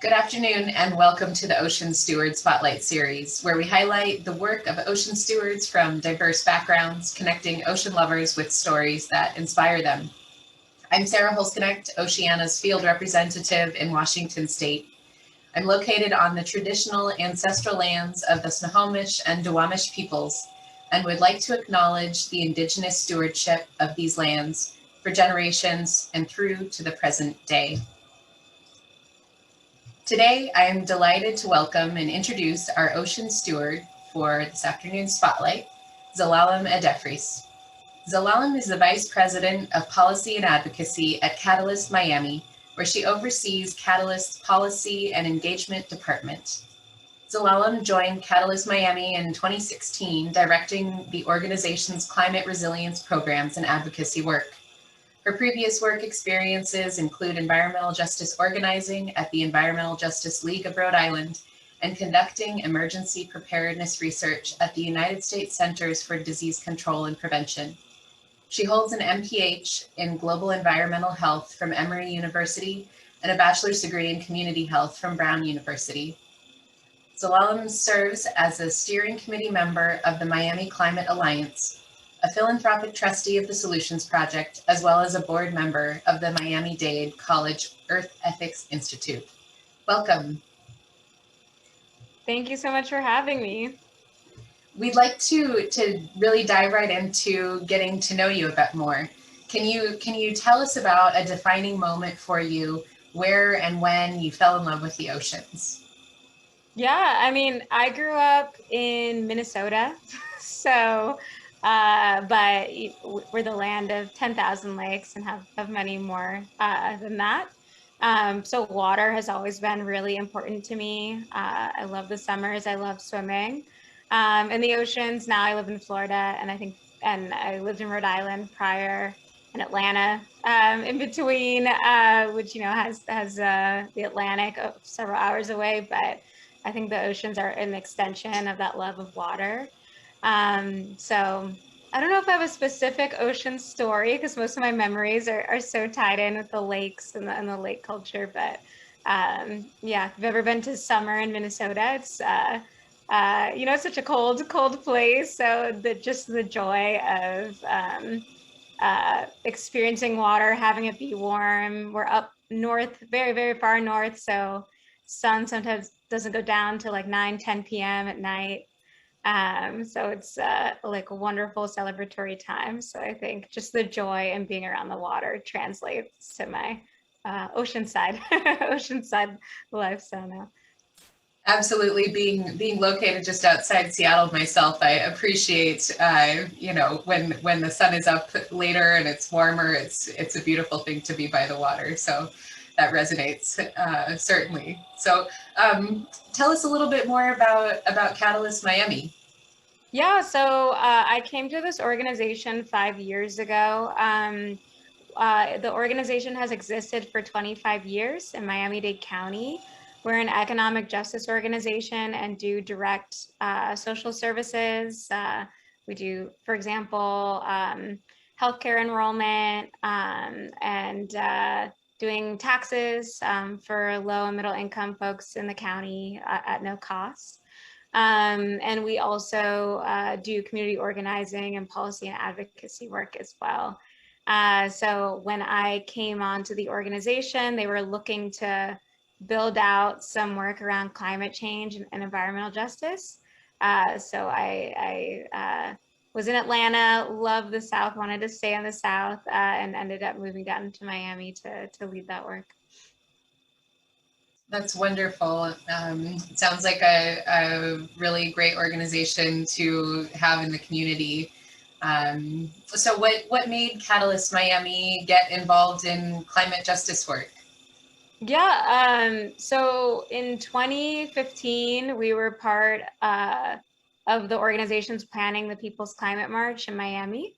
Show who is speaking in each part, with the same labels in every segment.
Speaker 1: Good afternoon and welcome to the Ocean Steward Spotlight Series, where we highlight the work of ocean stewards from diverse backgrounds, connecting ocean lovers with stories that inspire them. I'm Sarah Holsknecht, Oceana's field representative in Washington State. I'm located on the traditional ancestral lands of the Snohomish and Duwamish peoples, and would like to acknowledge the Indigenous stewardship of these lands for generations and through to the present day. Today, I am delighted to welcome and introduce our ocean steward for this afternoon's spotlight, Zelalem Adefris. Zelalem is the Vice President of Policy and Advocacy at Catalyst Miami, where she oversees Catalyst's Policy and Engagement Department. Zelalem joined Catalyst Miami in 2016, directing the organization's climate resilience programs and advocacy work. Her previous work experiences include environmental justice organizing at the Environmental Justice League of Rhode Island and conducting emergency preparedness research at the United States Centers for Disease Control and Prevention. She holds an MPH in Global Environmental Health from Emory University and a bachelor's degree in Community Health from Brown University. Zelalem serves as a steering committee member of the Miami Climate Alliance, a philanthropic trustee of the Solutions Project, as well as a board member of the Miami-Dade College Earth Ethics Institute. Welcome.
Speaker 2: Thank you so much for having me.
Speaker 1: We'd like to really dive right into getting to know you a bit more. Can you tell us about a defining moment for you, where and when you fell in love with the oceans?
Speaker 2: Yeah, I mean, I grew up in Minnesota, so but we're the land of 10,000 lakes and have many more than that. So water has always been really important to me. I love the summers. I love swimming. In the oceans. Now I live in Florida, and I lived in Rhode Island prior, in Atlanta, in between, which has the Atlantic several hours away. But I think the oceans are an extension of that love of water. So I don't know if I have a specific ocean story, because most of my memories are so tied in with the lakes and the lake culture. But yeah, if you've ever been to summer in Minnesota, it's it's such a cold place. So just the joy of experiencing water, having it be warm. We're up north, very, very far north. So sun sometimes doesn't go down to like 9-10 p.m. at night. So it's like a wonderful celebratory time. So I think just the joy and being around the water translates to my oceanside lifestyle now.
Speaker 1: Absolutely, being located just outside Seattle myself, I appreciate when the sun is up later and it's warmer. It's a beautiful thing to be by the water. So that resonates certainly. So tell us a little bit more about Catalyst Miami.
Speaker 2: Yeah, so I came to this organization 5 years ago. The organization has existed for 25 years in Miami-Dade County. We're an economic justice organization and do direct social services. We do, for example, healthcare enrollment and doing taxes for low and middle income folks in the county at no cost. And we also do community organizing and policy and advocacy work as well. So when I came onto the organization, they were looking to build out some work around climate change and environmental justice. So I was in Atlanta, loved the South, wanted to stay in the South, and ended up moving down to Miami to lead that work.
Speaker 1: That's wonderful. It sounds like a really great organization to have in the community. So what made Catalyst Miami get involved in climate justice work?
Speaker 2: Yeah, so in 2015, we were part of the organization's planning the People's Climate March in Miami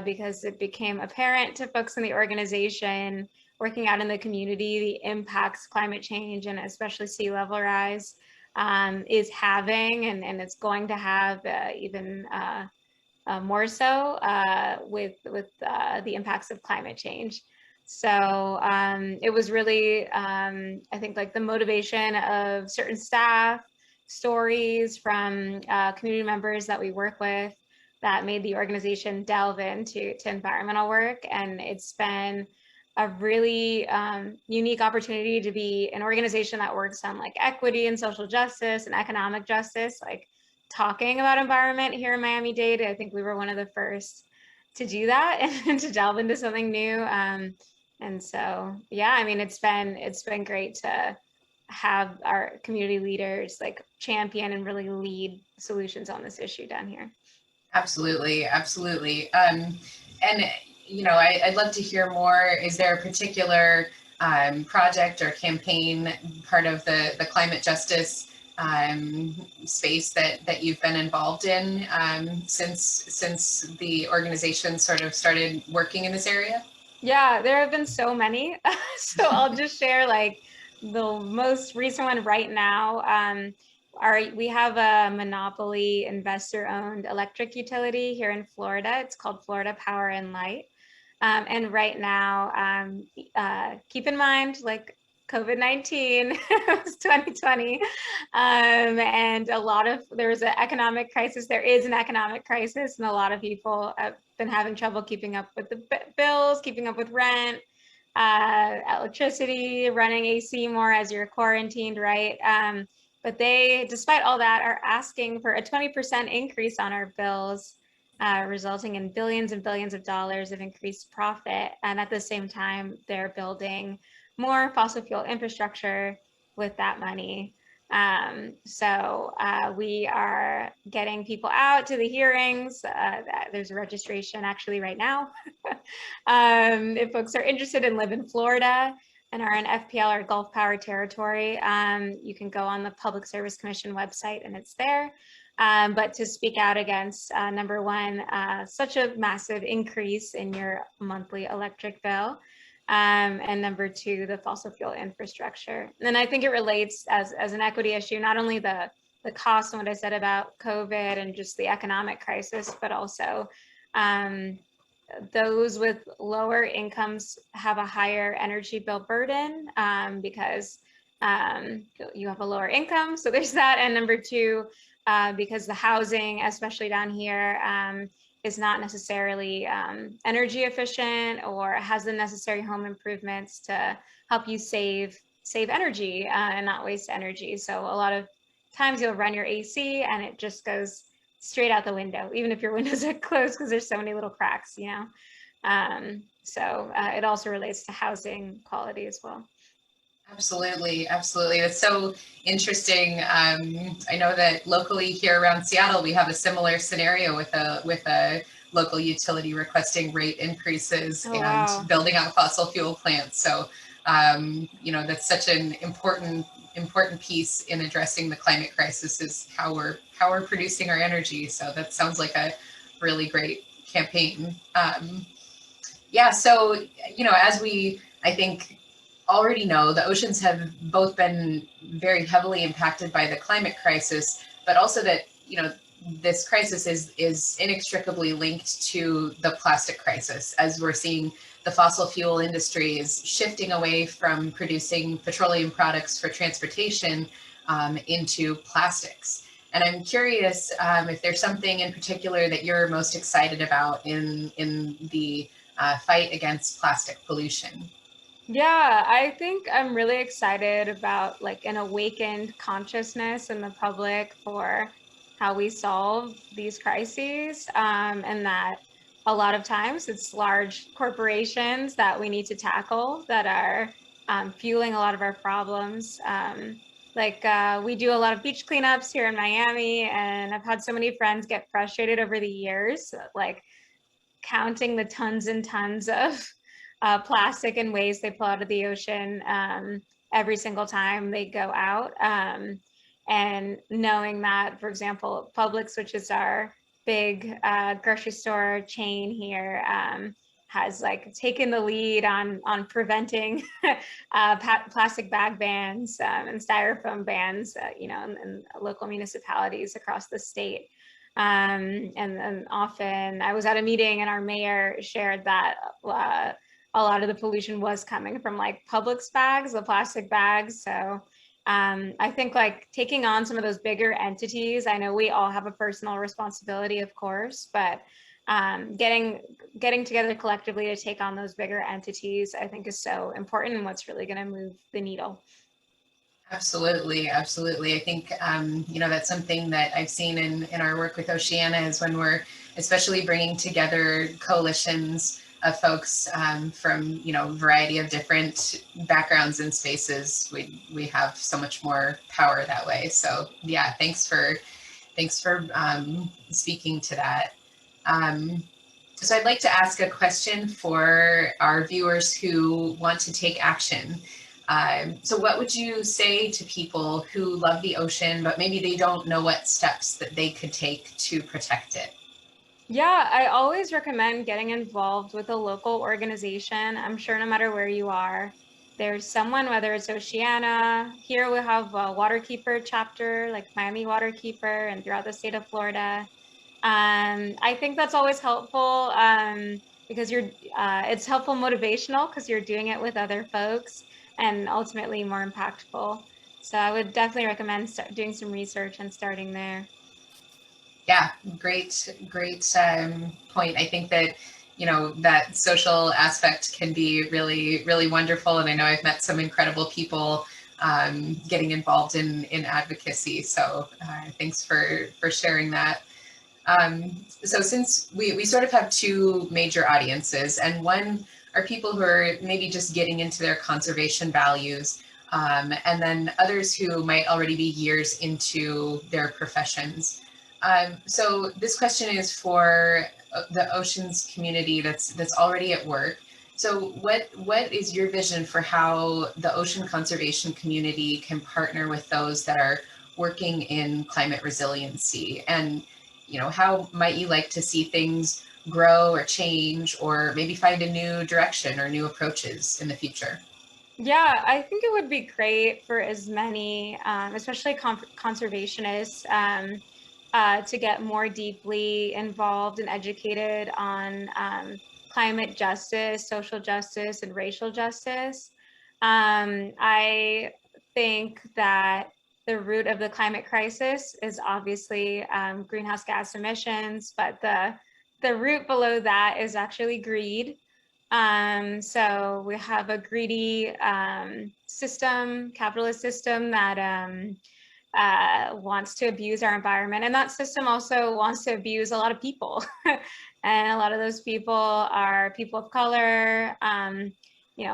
Speaker 2: because it became apparent to folks in the organization working out in the community the impacts climate change and especially sea level rise is having, and it's going to have even more so with the impacts of climate change. So it was really, I think, like the motivation of certain staff, stories from community members that we work with that made the organization delve into environmental work. And it's been a really unique opportunity to be an organization that works on like equity and social justice and economic justice, like talking about environment here in Miami-Dade. I think we were one of the first to do that and to delve into something new. And so, yeah, I mean, it's been great to have our community leaders like champion and really lead solutions on this issue down here.
Speaker 1: Absolutely, absolutely. And I'd love to hear more. Is there a particular project or campaign, part of the climate justice space that you've been involved in since the organization sort of started working in this area?
Speaker 2: Yeah, there have been so many. So I'll just share like the most recent one right now. We have a monopoly investor-owned electric utility here in Florida. It's called Florida Power and Light. And right now, keep in mind, like COVID-19, it was 2020, and there was an economic crisis. There is an economic crisis, and a lot of people have been having trouble keeping up with the bills, keeping up with rent, electricity, running AC more as you're quarantined, right? But they, despite all that, are asking for a 20% increase on our bills, resulting in billions and billions of dollars of increased profit. And at the same time, they're building more fossil fuel infrastructure with that money. So we are getting people out to the hearings. There's a registration actually right now. If folks are interested and live in Florida and are in FPL or Gulf Power territory, you can go on the Public Service Commission website and it's there. But to speak out against, number one, such a massive increase in your monthly electric bill. And number two, the fossil fuel infrastructure. And I think it relates as an equity issue, not only the cost and what I said about COVID and just the economic crisis, but also those with lower incomes have a higher energy bill burden because you have a lower income. So there's that. And number two, because the housing, especially down here, is not necessarily energy efficient or has the necessary home improvements to help you save energy and not waste energy. So a lot of times you'll run your AC and it just goes straight out the window, even if your windows are closed because there's so many little cracks, you know. So it also relates to housing quality as well.
Speaker 1: Absolutely, absolutely. It's so interesting. I know that locally here around Seattle, we have a similar scenario with a local utility requesting rate increases and building out fossil fuel plants. So, that's such an important piece in addressing the climate crisis is how we're producing our energy. So that sounds like a really great campaign. Yeah. So, as we, I think, already know, the oceans have both been very heavily impacted by the climate crisis, but also that, this crisis is inextricably linked to the plastic crisis, as we're seeing the fossil fuel industry is shifting away from producing petroleum products for transportation into plastics. And I'm curious if there's something in particular that you're most excited about in the fight against plastic pollution.
Speaker 2: Yeah, I think I'm really excited about like an awakened consciousness in the public for how we solve these crises, and that a lot of times it's large corporations that we need to tackle that are fueling a lot of our problems. We do a lot of beach cleanups here in Miami, and I've had so many friends get frustrated over the years, like counting the tons and tons of plastic and waste they pull out of the ocean every single time they go out. And knowing that, for example, Publix, which is our big grocery store chain here, has like taken the lead on preventing plastic bag bans and styrofoam bans, in local municipalities across the state. And often I was at a meeting and our mayor shared that a lot of the pollution was coming from like Publix bags, the plastic bags. So I think like taking on some of those bigger entities, I know we all have a personal responsibility, of course, but getting together collectively to take on those bigger entities, I think is so important and what's really going to move the needle.
Speaker 1: Absolutely, absolutely. I think that's something that I've seen in our work with Oceana is when we're especially bringing together coalitions of folks from a variety of different backgrounds and spaces. We have so much more power that way. So yeah, thanks for speaking to that. So I'd like to ask a question for our viewers who want to take action. So what would you say to people who love the ocean, but maybe they don't know what steps that they could take to protect it?
Speaker 2: Yeah, I always recommend getting involved with a local organization. I'm sure no matter where you are, there's someone, whether it's Oceana, here we have a Waterkeeper chapter, like Miami Waterkeeper, and throughout the state of Florida. I think that's always helpful because it's helpful motivational because you're doing it with other folks and ultimately more impactful. So I would definitely recommend doing some research and starting there.
Speaker 1: Yeah, great point. I think that that social aspect can be really, really wonderful, and I know I've met some incredible people getting involved in advocacy. So thanks for sharing that. So since we sort of have two major audiences, and one are people who are maybe just getting into their conservation values, and then others who might already be years into their professions. So this question is for the oceans community that's already at work. So what is your vision for how the ocean conservation community can partner with those that are working in climate resiliency? And how might you like to see things grow or change, or maybe find a new direction or new approaches in the future?
Speaker 2: Yeah, I think it would be great for as many, especially conservationists, to get more deeply involved and educated on climate justice, social justice, and racial justice. I think that the root of the climate crisis is obviously greenhouse gas emissions, but the root below that is actually greed. So we have a greedy system, capitalist system that wants to abuse our environment. And that system also wants to abuse a lot of people. And a lot of those people are people of color,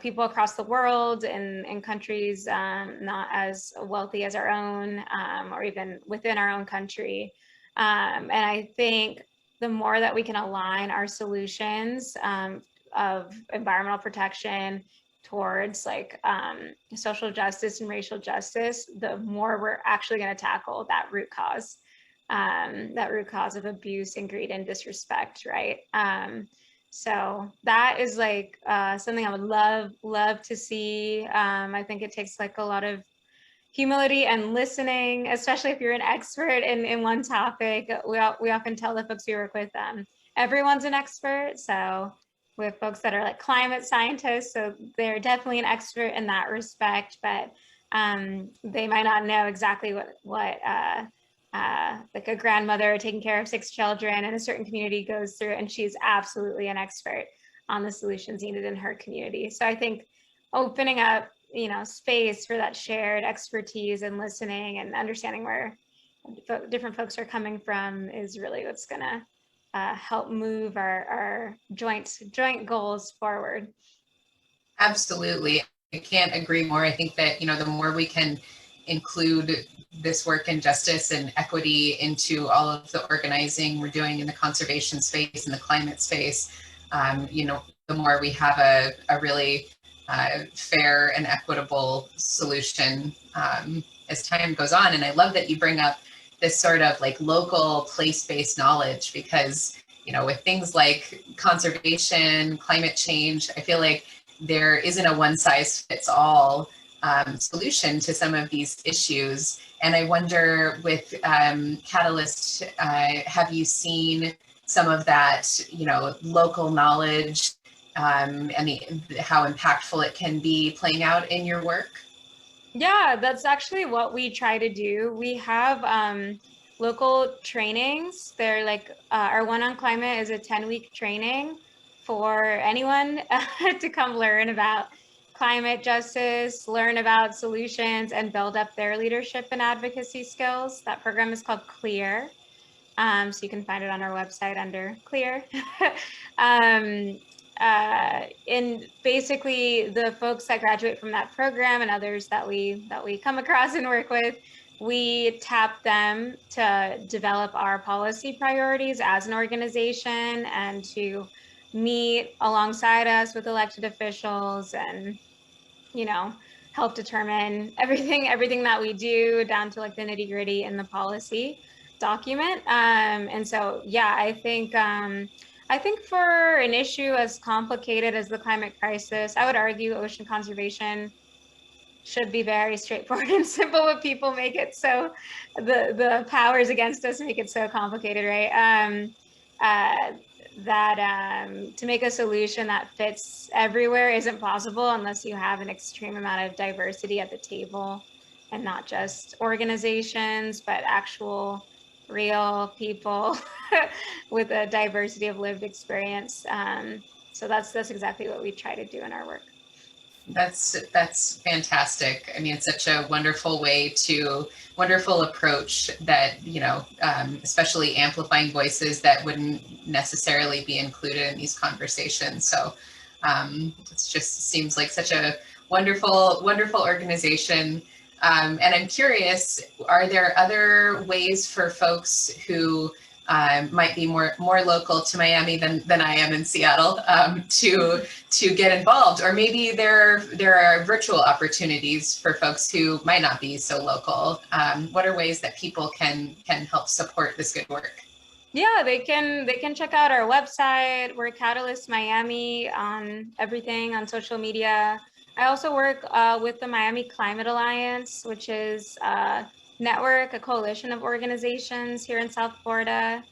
Speaker 2: people across the world in countries not as wealthy as our own, or even within our own country. And I think the more that we can align our solutions of environmental protection towards like social justice and racial justice, the more we're actually going to tackle that root cause of abuse and greed and disrespect, right? So that is like something I would love to see. I think it takes like a lot of humility and listening, especially if you're an expert in one topic. We often tell the folks we work with, everyone's an expert. So with folks that are like climate scientists, so they're definitely an expert in that respect, but they might not know exactly what like a grandmother taking care of 6 children in a certain community goes through, and she's absolutely an expert on the solutions needed in her community. So I think opening up space for that shared expertise and listening and understanding where different folks are coming from is really what's going to help move our joint goals forward.
Speaker 1: Absolutely. I can't agree more. I think that, the more we can include this work in justice and equity into all of the organizing we're doing in the conservation space and the climate space, the more we have a really fair and equitable solution as time goes on. And I love that you bring up this sort of like local place-based knowledge, because with things like conservation, climate change, I feel like there isn't a one-size-fits-all solution to some of these issues. And I wonder, with Catalyst, have you seen some of that local knowledge and how impactful it can be playing out in your work?
Speaker 2: Yeah, that's actually what we try to do. We have local trainings. They're like our one on climate is a 10-week training for anyone to come learn about climate justice, learn about solutions, and build up their leadership and advocacy skills. That program is called Clear. So you can find it on our website under Clear. um, and basically the folks that graduate from that program and others that we come across and work with, we tap them to develop our policy priorities as an organization and to meet alongside us with elected officials and, you know, help determine everything that we do down to like the nitty gritty in the policy document. And so, yeah, I think for an issue as complicated as the climate crisis, I would argue ocean conservation should be very straightforward and simple, but people make it so the powers against us make it so complicated, right? To make a solution that fits everywhere isn't possible unless you have an extreme amount of diversity at the table, and not just organizations, but actual real people with a diversity of lived experience. So that's exactly what we try to do in our work.
Speaker 1: That's fantastic. I mean, it's such a wonderful approach that, especially amplifying voices that wouldn't necessarily be included in these conversations. So it just seems like such a wonderful organization. And I'm curious, are there other ways for folks who might be more local to Miami than I am in Seattle to get involved? Or maybe there are virtual opportunities for folks who might not be so local. What are ways that people can help support this good work?
Speaker 2: Yeah, they can check out our website. We're Catalyst Miami on everything on social media. I also work with the Miami Climate Alliance, which is a network, a coalition of organizations here in South Florida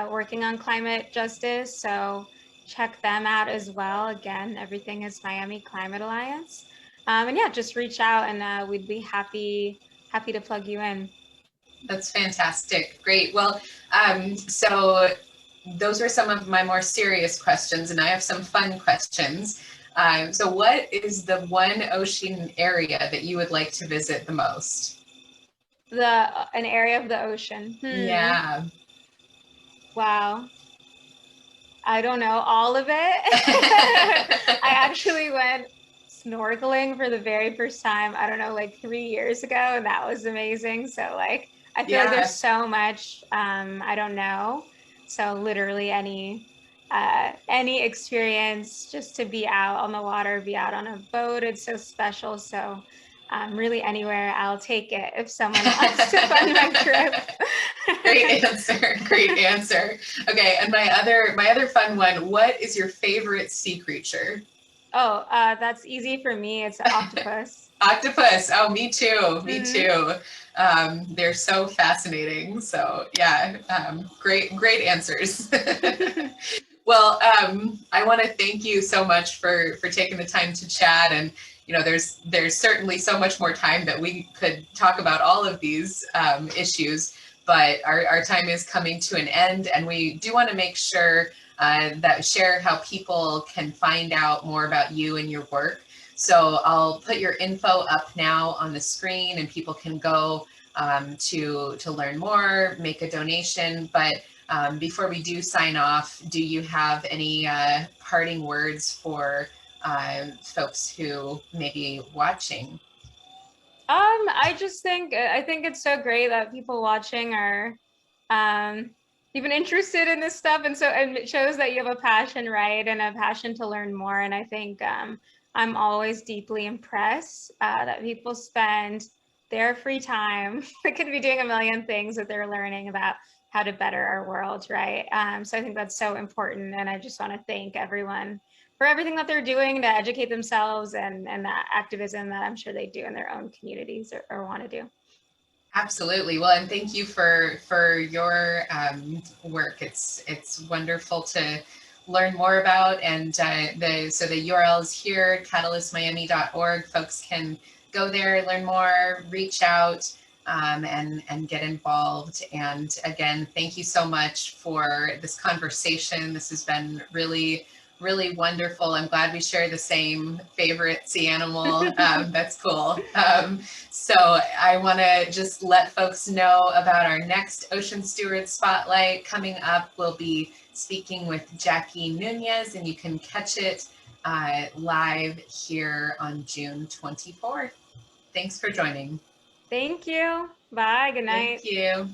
Speaker 2: working on climate justice. So check them out as well. Again, everything is Miami Climate Alliance. And yeah, just reach out and we'd be happy to plug you in.
Speaker 1: That's fantastic. Great. Well, so those are some of my more serious questions, and I have some fun questions. So what is the one ocean area that you would like to visit the most?
Speaker 2: An area of the ocean.
Speaker 1: Yeah.
Speaker 2: Wow. I don't know all of it. I actually went snorkeling for the very first time, I don't know, like 3 years ago, and that was amazing. So like, I feel like there's so much I don't know. So literally any experience just to be out on the water, be out on a boat, it's so special. So really anywhere, I'll take it if someone wants to fund my trip.
Speaker 1: Great answer. Okay, and my other fun one, what is your favorite sea creature?
Speaker 2: Oh, that's easy for me. It's an octopus.
Speaker 1: Octopus. Oh, me too. Me too. They're so fascinating. So yeah, great answers. Well, I want to thank you so much for taking the time to chat. And there's certainly so much more time that we could talk about all of these issues, but our time is coming to an end, and we do want to make sure that share how people can find out more about you and your work. So I'll put your info up now on the screen, and people can go to learn more, make a donation. But before we do sign off, do you have any parting words for folks who may be watching?
Speaker 2: I think it's so great that people watching are even interested in this stuff, and it shows that you have a passion, right, and a passion to learn more. And I think I'm always deeply impressed that people spend their free time. They could be doing a million things that they're learning about how to better our world, right? So I think that's so important, and I just want to thank everyone for everything that they're doing to educate themselves and that activism that I'm sure they do in their own communities or want to do.
Speaker 1: Absolutely. Well, and thank you for your work. It's wonderful to learn more about. And the URL is here, catalystmiami.org. Folks can go there, learn more, reach out, and get involved. And again, thank you so much for this conversation. This has been really, really wonderful. I'm glad we share the same favorite sea animal. That's cool. So I want to just let folks know about our next Ocean Steward Spotlight coming up. We'll be speaking with Jackie Nunez, and you can catch it live here on June 24th. Thanks for joining.
Speaker 2: Thank you. Bye. Good night.
Speaker 1: Thank you.